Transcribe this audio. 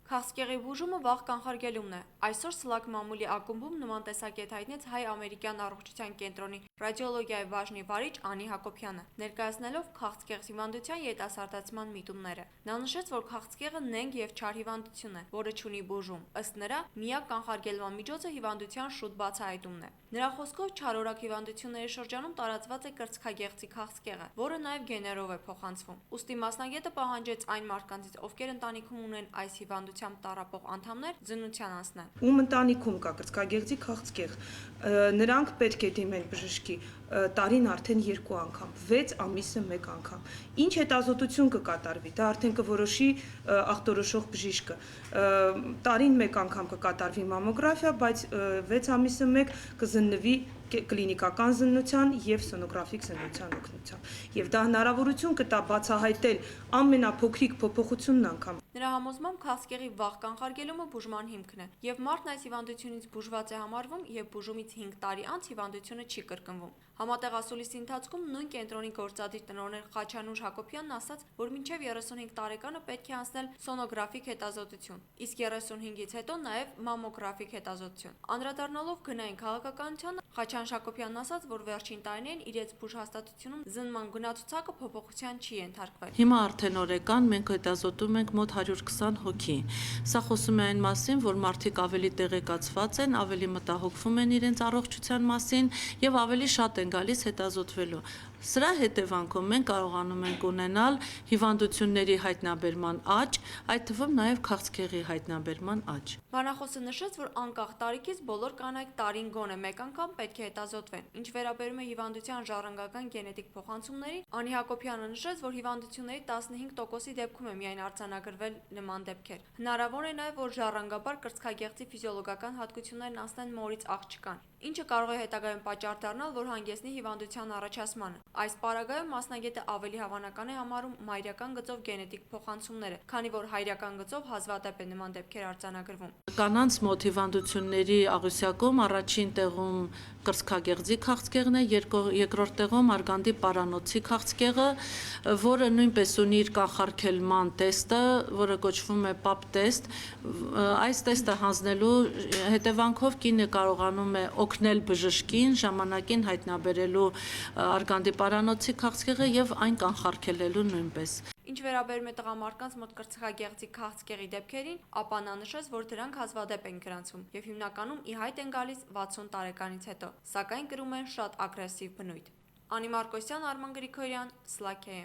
Քաղցկեղի բուժումը վաղ կանխարգելումն է։ Այսօր Սլակ մամուլի ակումբում նման տեսակետ հայտնեց հայ-ամերիկյան առողջության կենտրոնի ռադիոլոգիայի բաժնի վարիչ Անի Հակոբյանը, ներկայացնելով քաղցկեղ հիվանդության երիտասարդացման միտումները։ Նա նշեց, որ քաղցկեղը նենգ եւ չար հիվանդություն է, որը չունի բուժում։ Ըստ նրա, միակ կանխարգելման միջոցը հիվանդության շուտ բացահայտումն է։ Նրա խոսքով չարորակ հիվանդությունների շրջանում տարածված է կրծքագեղձի քաղցկեղը, որը նաև գեներով է փոխանցվում։ Ուստի մասնագետը պահանջեց այն մարդկանցից, ովքեր ընտանիքում ունեն այս հիվանդությամբ տառապող անդամներ, զննության անցնեն։ Ում ընտանիքում կա կրծքագեղձի քաղցկեղ, նրանք պետք է դիմեն բժշկի տարին արդեն 2 անգամ, 6 ամիսը 1 անգամ։ Ինչ հետազոտություն կկատարվի, դա արդեն կորոշի ախտորոշող բժիշկը։ Տարին 1 անգամ կկատարվի մամոգրաֆիա, բայց 6 ամիսը 1 կզննվի կլինիկական զննության եւ սոնոգրաֆիկ զննության օգնությամբ։ Եվ դա հնարավորություն կտա բացահայտել ամենափոքրիկ փոփոխությունն անգամ։ Նրա համոզմամբ քաղցկեղի վաղ կանխարգելումը բուժման հիմքն է, եւ մարդն այս հիվանդությունից բուժված է համարվում, եւ բուժումից 5 տարի անց հիվանդությունը չի կրկնվում։ Համատեղ ասուլիսի ընթացքում նույն կենտրոնի գործադիր տնօրեն Խաչանուր Հակոբյանն ասաց, որ մինչև 35 տարեկանը պետք է անցնել սոնոգրաֆիկ հետազոտություն, իսկ 35-ից հետո նաև մամոգրաֆիկ հետազոտություն։ Անդրադառնալով գնային քաղաքականությանը, Խաչան Հակոբյանն ասաց, որ վերջին տարիներին իրենց բուժհաստատությունում զննման գնացուցակը փոփոխության չի ենթարկվել։ Հիմա արդեն օրեկան մենք հետազոտում ենք մոտ 120 հոգի։ Սա խոսում է այն մասին, որ մարդիկ ավելի տեղեկացված են, ավելի մտահոգվում են իրենց առողջության մասին եւ ավելի շատ են գալիս հետազոտվելու։ Սրա հետևանքով մենք կարողանում ենք ունենալ հիվանդությունների հայտնաբերման աճ, այդ թվում նաև քաղցկեղի հայտնաբերման աճ։ Բանախոսը նշեց, որ անկախ տարիքից բոլոր կանայք տարին գոնե 1 անգամ պետք է հետազոտվեն։ Ինչ վերաբերում է հիվանդության ժառանգական գենետիկ փոխանցումներին, Անի Հակոբյանը նշեց, որ հիվանդությունների 15%-ի դեպքում է միայն արձանագրվել նման դեպքեր։ Հնարավոր է նաև, որ ժառանգաբար կրծքագեղձի ֆիզիոլոգական հատկություններն անցնեն մորից աղջկան, ինչը կարող է հետագայում պատճառ դառնալ, որ հանգեցնի հիվանդության առաջացմանը։ Այս պարագայում մասնագետը ավելի հավանական է համարում մայրական գծով գենետիկ փոխանցումները, քանի որ հայրական գծով հազվադեպ է նման դեպքեր արձանագրվում։ Կանանց մոտ հիվանդությունների աղյուսակում առաջին տեղում կրծքագեղձի քաղցկեղն է, երկրորդ տեղում արգանդի պարանոցի քաղցկեղը, որը նույնպես ունի իր կանխարգելման տեստը, որը կոչվում է PAP տեստ։ Այս տեստը հանձնելու հետևանքով կինը կարողանում է օգնել բժշկին ժամանակին հայտնաբերելու արգանդի պարանոցի քաղցկեղը եւ այն կանխարգելելու նույնպես։ Ինչ վերաբերում է տղամարդկանց մոտ կրծքագեղձի քաղցկեղի դեպքերին, ապա նա նշեց, որ դրանք հազվադեպ են գրանցվում եւ հիմնականում ի հայտ են գալիս 60 տարեկանից հետո, սակայն կրում են շատ ագրեսիվ բնույթ։ Անի Մարկոսյան, Արման Գրիգորյան, Սլաքեյ։